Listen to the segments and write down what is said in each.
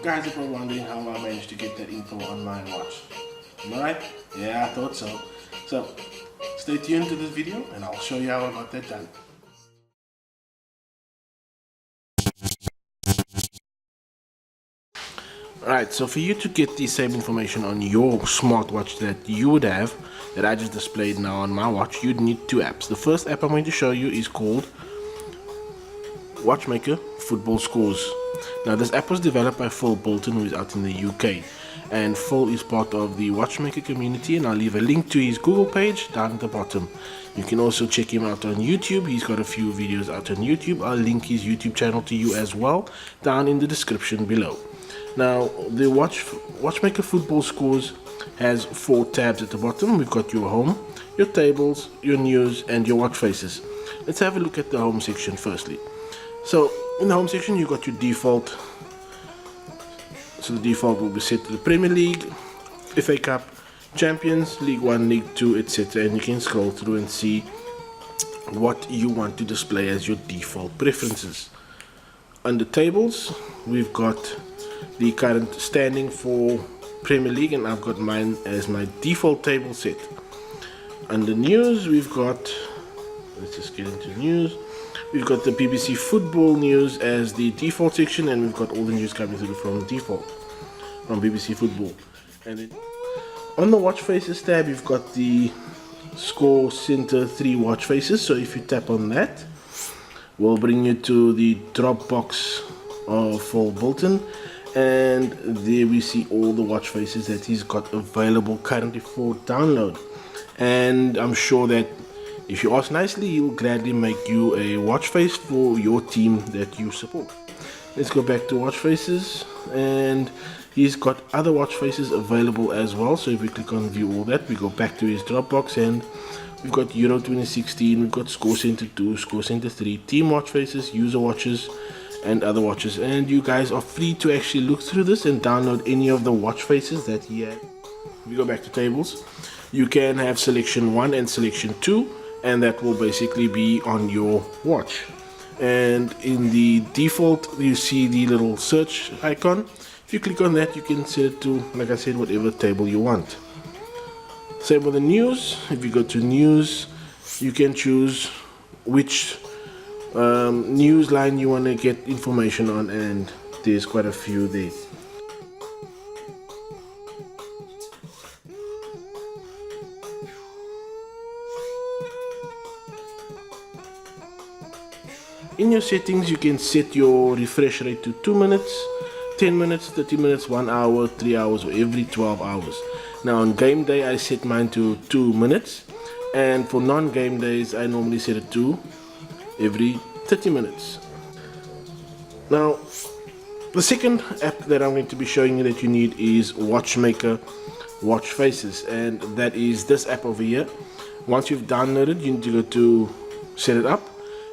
guys are probably wondering how I managed to get that info on my watch. Am I right? Yeah, I thought so. So, stay tuned to this video and I'll show you how I got that done. Alright, so for you to get the same information on your smartwatch that you would have, that I just displayed now on my watch, you'd need two apps. The first app I'm going to show you is called Watchmaker Football Scores. Now this app was developed by Phil Bilton, who is out in the UK, and Phil is part of the Watchmaker community, and I'll leave a link to his Google page down at the bottom. You can also check him out on YouTube. He's got a few videos out on YouTube. I'll link his YouTube channel to you as well down in the description below. Now the Watchmaker Football Scores has 4 tabs at the bottom. We've got your home, your tables, your news, and your watch faces. Let's have a look at the home section firstly. So in the home section you've got your default. So the default will be set to the Premier League, FA Cup, Champions, League 1, League 2, etc. And you can scroll through and see what you want to display as your default preferences. Under tables we've got the current standing for Premier League, and I've got mine as my default table set. Under news we've got, let's just get into news. We've got the BBC Football News as the default section, and we've got all the news coming through from default from BBC Football. And then on the watch faces tab you've got the Score Center 3 watch faces. So if you tap on that, we'll bring you to the Dropbox of Phil Bilton, and there we see all the watch faces that he's got available currently for download. And I'm sure that if you ask nicely, he will gladly make you a watch face for your team that you support. Let's go back to watch faces, and he's got other watch faces available as well. So if we click on view all that, we go back to his Dropbox, and we've got Euro 2016, we've got Score Center 2, Score Center 3, team watch faces, user watches, and other watches. And you guys are free to actually look through this and download any of the watch faces that he had. If we go back to tables, you can have selection 1 and selection 2, and that will basically be on your watch. And in the default you see the little search icon. If you click on that, you can set it to, like I said, whatever table you want. Same with the news. If you go to news, you can choose which news line you want to get information on, and there's quite a few there. In your settings you can set your refresh rate to 2 minutes, 10 minutes, 30 minutes, 1 hour, 3 hours, or every 12 hours. Now on game day I set mine to 2 minutes, and for non-game days I normally set it to every 30 minutes. Now the second app that I'm going to be showing you that you need is Watchmaker Watch Faces, and that is this app over here. Once you've downloaded, you need to go to set it up.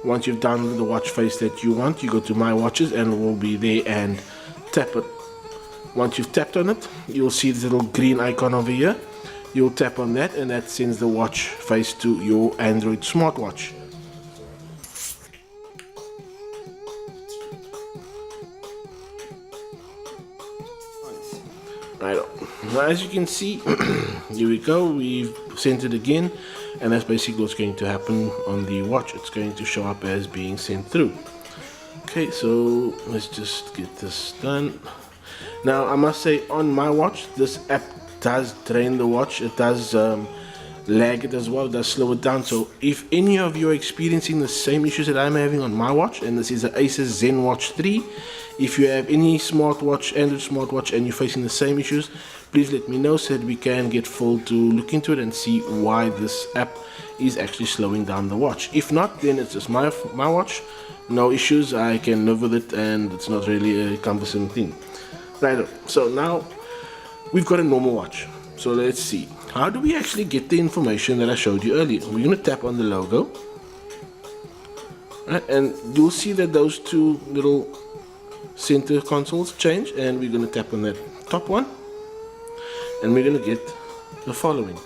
Once you've downloaded the watch face that you want, you go to my watches and it will be there, and tap it. Once you've tapped on it, you'll see this little green icon over here. You'll tap on that, and that sends the watch face to your Android smartwatch. Right, now as you can see, here we go, we've sent it again, and that's basically what's going to happen on the watch. It's going to show up as being sent through. Okay, so let's just get this done. Now I must say, on my watch this app does drain the watch. It does lag it as well, it does slow it down. So if any of you are experiencing the same issues that I'm having on my watch, and this is the Asus Zen Watch 3, if you have any smartwatch, Android smartwatch, and you're facing the same issues, please let me know so that we can get Phil to look into it and see why this app is actually slowing down the watch. If not, then it's just my watch, no issues, I can live with it, and it's not really a cumbersome thing. Right, so now we've got a normal watch. So let's see, how do we actually get the information that I showed you earlier? We're going to tap on the logo, right, and you'll see that those two little center consoles change, and we're going to tap on that top one, and we're going to get the following.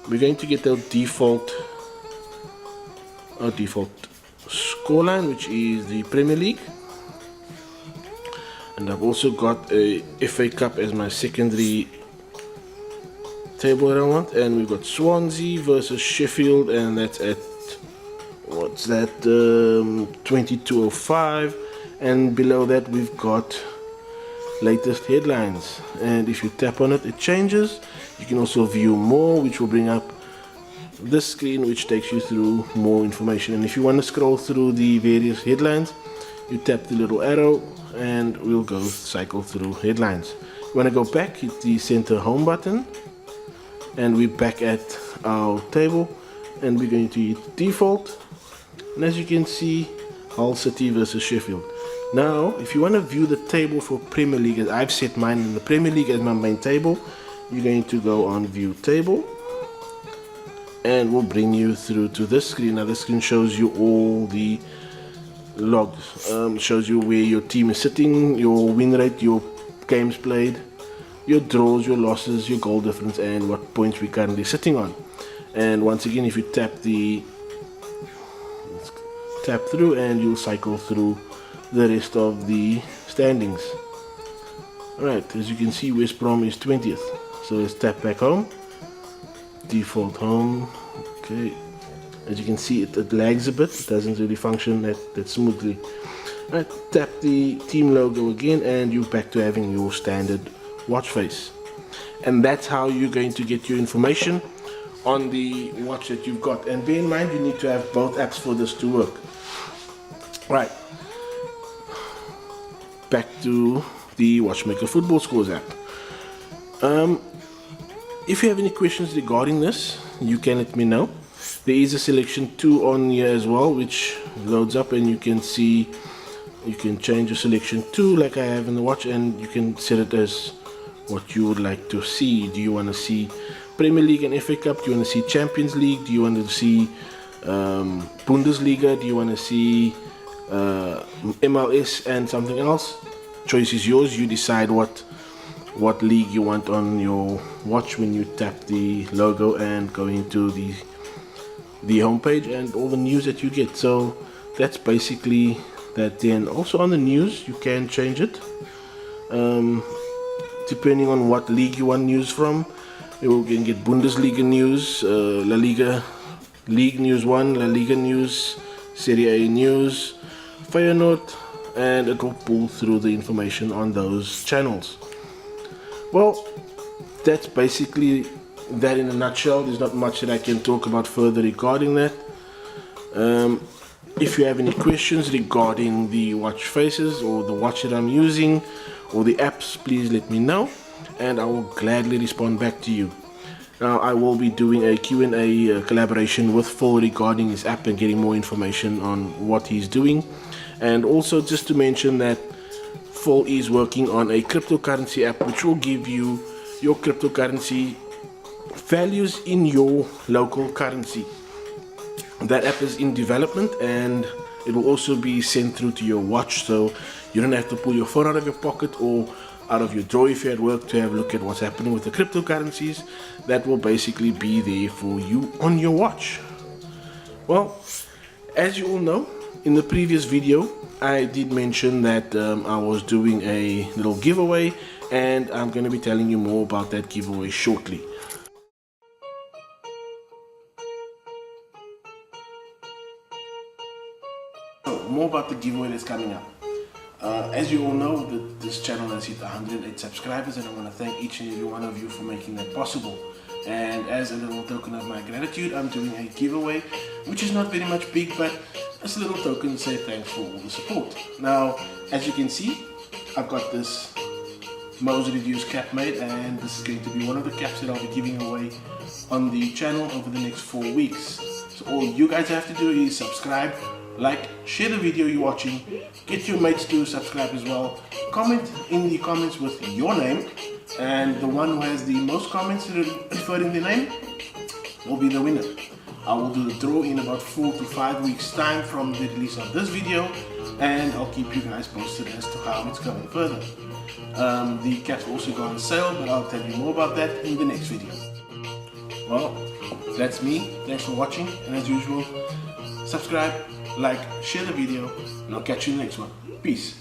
We're going to get our default scoreline, which is the Premier League, And I've also got a FA Cup as my secondary table that I want, and we've got Swansea versus Sheffield, and that's at, what's that, 22:05, and below that we've got latest headlines, and if you tap on it, it changes. You can also view more, which will bring up this screen, which takes you through more information. And if you want to scroll through the various headlines, you tap the little arrow and we'll go cycle through headlines. You want to go back, hit the center home button, and we're back at our table, and we're going to hit default, and as you can see, Hull City versus Sheffield. Now if you want to view the table for Premier League, as I've set mine in the Premier League as my main table, you're going to go on view table, and we'll bring you through to this screen. Now this screen shows you all the logs, shows you where your team is sitting, your win rate, your games played, your draws, your losses, your goal difference, and what points we're currently sitting on. And once again, if you tap through, and you'll cycle through the rest of the standings. Alright, as you can see, West Brom is 20th, so let's tap back home, default home. Okay, as you can see, it lags a bit, it doesn't really function that smoothly. Alright, tap the team logo again, and you're back to having your standard watch face. And that's how you're going to get your information on the watch that you've got. And bear in mind, you need to have both apps for this to work. Right, back to the Watchmaker Football Scores app. If you have any questions regarding this, you can let me know. There is a selection 2 on here as well, which loads up, and you can see, you can change your selection 2 like I have in the watch, and you can set it as what you would like to see. Do you want to see Premier League and FA Cup? Do you want to see Champions League? Do you want to see Bundesliga? Do you want to see MLS and something else? Choice is yours. You decide what league you want on your watch when you tap the logo and go into the homepage and all the news that you get. So that's basically that. Then also on the news, you can change it depending on what league you want news from. You can get Bundesliga news, La Liga League News 1, La Liga news, Serie A news, Feyenoord, and it will pull through the information on those channels. Well, that's basically that in a nutshell. There's not much that I can talk about further regarding that. If you have any questions regarding the watch faces or the watch that I'm using or the apps, please let me know, and I will gladly respond back to you. Now I will be doing a Q&A collaboration with Phil regarding his app and getting more information on what he's doing. And also just to mention that Phil is working on a cryptocurrency app which will give you your cryptocurrency values in your local currency. That app is in development, and it will also be sent through to your watch, so you don't have to pull your phone out of your pocket or out of your drawer if you're at work to have a look at what's happening with the cryptocurrencies. That will basically be there for you on your watch. Well, as you all know, in the previous video I did mention that I was doing a little giveaway, and I'm going to be telling you more about that giveaway shortly. So, more about the giveaway that's coming up. As you all know, this channel has hit 108 subscribers, and I want to thank each and every one of you for making that possible. And as a little token of my gratitude, I'm doing a giveaway, which is not very much big, but it's a little token to say thanks for all the support. Now, as you can see, I've got this Mo's Reviews cap made, and this is going to be one of the caps that I'll be giving away on the channel over the next 4 weeks. So all you guys have to do is subscribe, like, share the video you're watching, get your mates to subscribe as well, comment in the comments with your name, and the one who has the most comments referring their name will be the winner. I will do the draw in about 4 to 5 weeks time from the release of this video, and I'll keep you guys posted as to how it's going further. The caps will also go on sale, but I'll tell you more about that in the next video. Well, that's me. Thanks for watching, and as usual, subscribe, like, share the video, and I'll catch you in the next one. Peace.